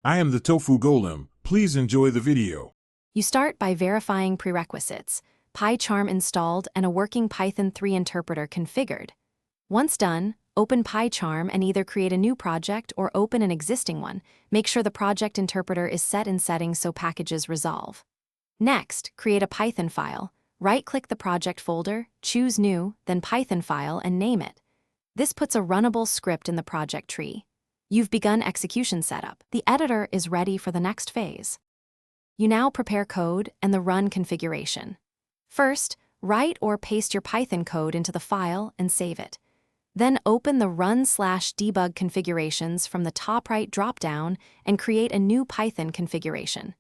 I am the Tofu Golem. Please enjoy the video. You start by verifying prerequisites, Pycharm installed and a working Python 3 interpreter configured. Once done, open Pycharm and either create a new project or open an existing one. Make sure the project interpreter is set in settings so packages resolve. Next, create a Python file. Right-click the project folder, choose New, then Python file and name it. This puts a runnable script in the project tree. You've begun execution setup. The editor is ready for the next phase. You now prepare code and the run configuration. First, write or paste your Python code into the file and save it. Then open the run/debug configurations from the top right dropdown and create a new Python configuration.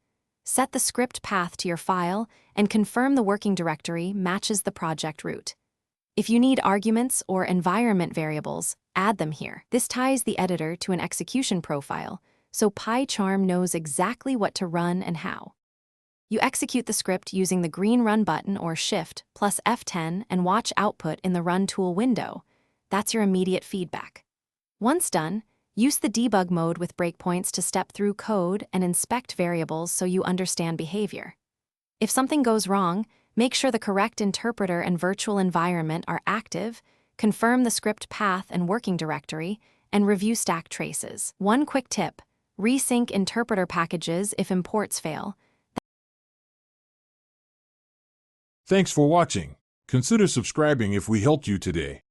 Set the script path to your file and confirm the working directory matches the project root. If you need arguments or environment variables, add them here. This ties the editor to an execution profile, so Pycharm knows exactly what to run and how. You execute the script using the green Run button or Shift plus F10 and watch output in the Run tool window. That's your immediate feedback. Once done, use the debug mode with breakpoints to step through code and inspect variables so you understand behavior. If something goes wrong, make sure the correct interpreter and virtual environment are active, confirm the script path and working directory, and review stack traces. One quick tip: resync interpreter packages if imports fail. Thanks for watching. Consider subscribing if we helped you today.